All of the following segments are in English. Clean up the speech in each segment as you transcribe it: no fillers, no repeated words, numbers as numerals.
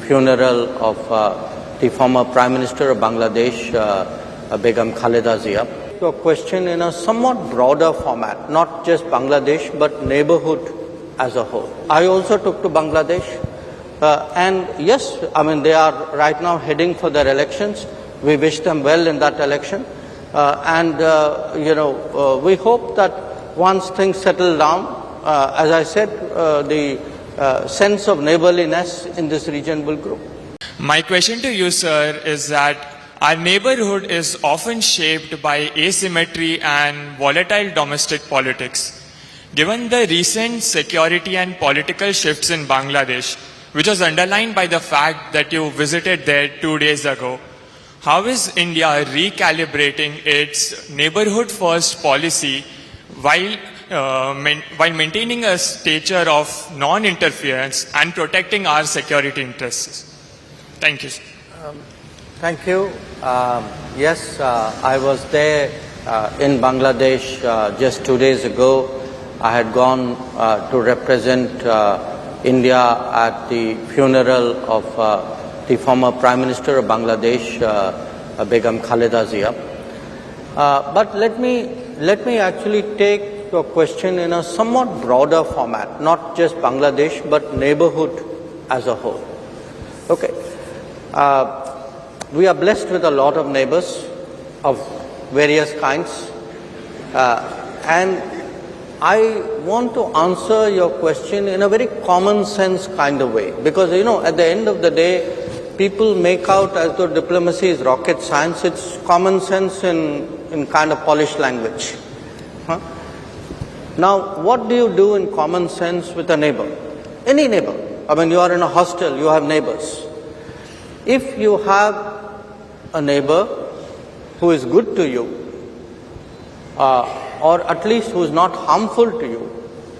funeral of the former Prime Minister of Bangladesh, 𝐻𝐵 𝐒𝐳𝐤𝐬. Your question in a somewhat broader format, not just Bangladesh, but neighborhood as a whole. I also took to Bangladesh, and yes, I mean, they are right now heading for their elections. We wish them well in that election, and we hope that once things settle down, as I said, the sense of neighborliness in this region will grow. My question to you, sir, is that our neighborhood is often shaped by asymmetry and volatile domestic politics. Given the recent security and political shifts in Bangladesh, which was underlined by the fact that you visited there 2 days ago, how is India recalibrating its neighborhood-first policy while maintaining a stature of non-interference and protecting our security interests? Thank you. Thank you. Yes, I was there in Bangladesh just 2 days ago. I had gone to represent India at the funeral of the former Prime Minister of Bangladesh, 𝐻𝐵 𝐒𝐳𝐤𝐬. But let me actually take your question in a somewhat broader format, not just Bangladesh, but neighborhood as a whole. Okay. We are blessed with a lot of neighbors of various kinds, and I want to answer your question in a very common sense kind of way, because at the end of the day, people make out as though diplomacy is rocket science. It's common sense in kind of polished language. Now, what do you do in common sense with a neighbor? Any neighbor. I mean, you are in a hostel, you have neighbors. If you have a neighbor who is good to you, or at least who is not harmful to you,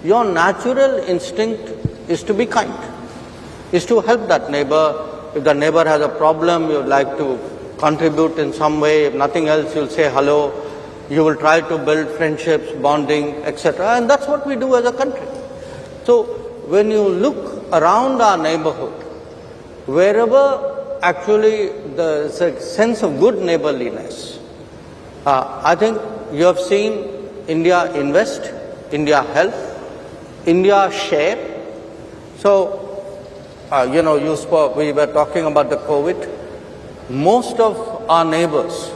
your natural instinct is to be kind, is to help that neighbor. If the neighbor has a problem, you would like to contribute in some way. If nothing else, you'll say hello. You will try to build friendships, bonding, etc. And that's what we do as a country. So when you look around our neighborhood, wherever actually there's a sense of good neighborliness, I think you have seen India invest, India help, India share. So, we were talking about the COVID. Most of our neighbors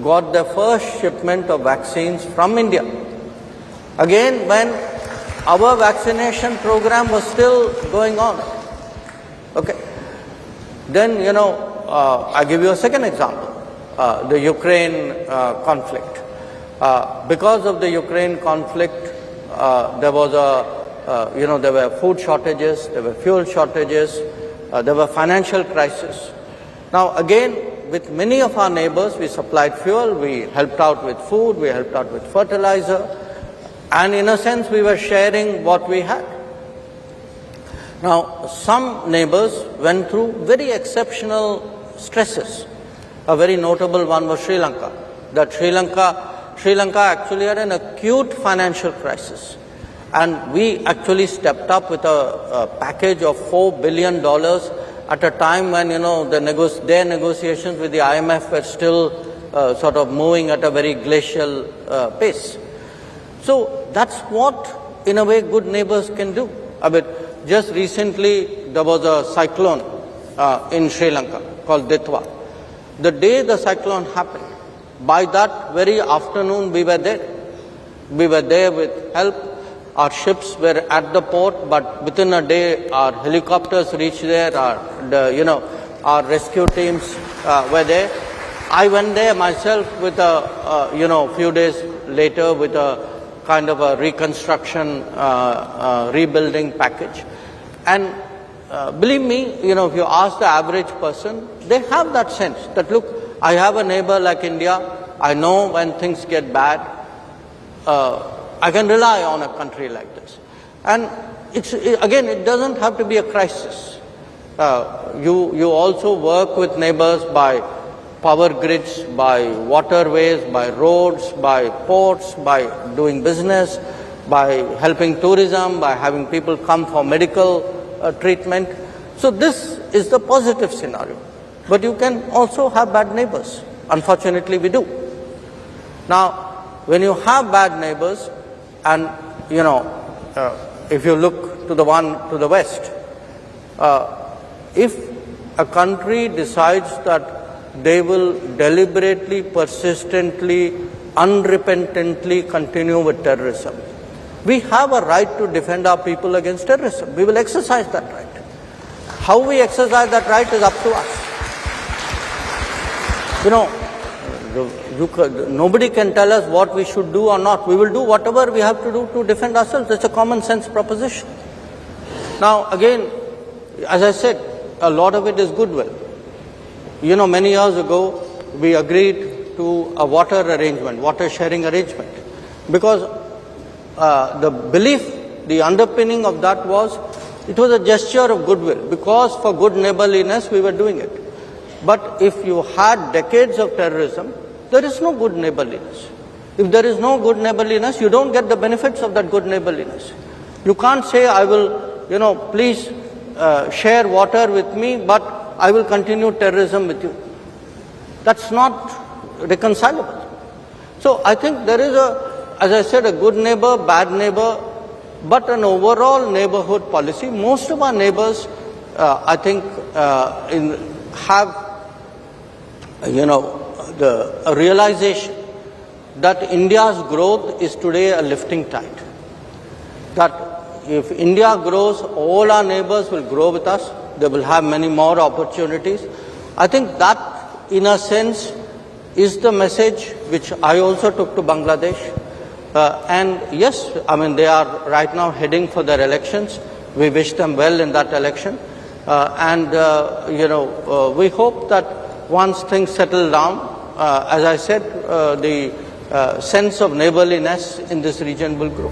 got their first shipment of vaccines from India. Again, when our vaccination program was still going on. Okay. Then, I'll give you a second example, the Ukraine conflict. Because of the Ukraine conflict, there was there were food shortages, there were fuel shortages, there were financial crisis. Now again, with many of our neighbors, we supplied fuel, we helped out with food, we helped out with fertilizer, and in a sense we were sharing what we had. Now some neighbors went through very exceptional stresses. A very notable one was Sri Lanka. Sri Lanka actually had an acute financial crisis, and we actually stepped up with a package of $4 billion at a time when their negotiations with the IMF were still sort of moving at a very glacial pace. So that's what, in a way, good neighbors can do. I mean, just recently there was a cyclone in Sri Lanka called Ditwa. The day the cyclone happened, by that very afternoon we were there. We were there with help. Our ships were at the port, but within a day our helicopters reached there, our rescue teams were there. I went there myself with a few days later with a kind of a reconstruction, rebuilding package. And believe me, if you ask the average person, they have that sense that, look, I have a neighbor like India. I know when things get bad, I can rely on a country like this. And it doesn't have to be a crisis. You also work with neighbors by power grids, by waterways, by roads, by ports, by doing business, by helping tourism, by having people come for medical treatment. So this is the positive scenario. But you can also have bad neighbors. Unfortunately, we do. Now, when you have bad neighbors, and if you look to the one to the west, if a country decides that they will deliberately, persistently, unrepentantly continue with terrorism, we have a right to defend our people against terrorism. We will exercise that right. How we exercise that right is up to us. Nobody can tell us what we should do or not. We will do whatever we have to do to defend ourselves. It's a common sense proposition. Now, again, as I said, a lot of it is goodwill. Many years ago, we agreed to a water sharing arrangement, because the belief, the underpinning of that was, it was a gesture of goodwill, because for good neighborliness we were doing it. But if you had decades of terrorism, there is no good neighborliness. If there is no good neighborliness, you don't get the benefits of that good neighborliness. You can't say, I will, please share water with me, but I will continue terrorism with you. That's not reconcilable. So I think there is as I said, a good neighbor, bad neighbor, but an overall neighborhood policy. Most of our neighbors, I think, have a realization that India's growth is today a lifting tide. That if India grows, all our neighbors will grow with us. They will have many more opportunities. I think that, in a sense, is the message which I also took to Bangladesh. And yes, they are right now heading for their elections. We wish them well in that election. We hope that once things settle down, as I said, the sense of neighborliness in this region will grow.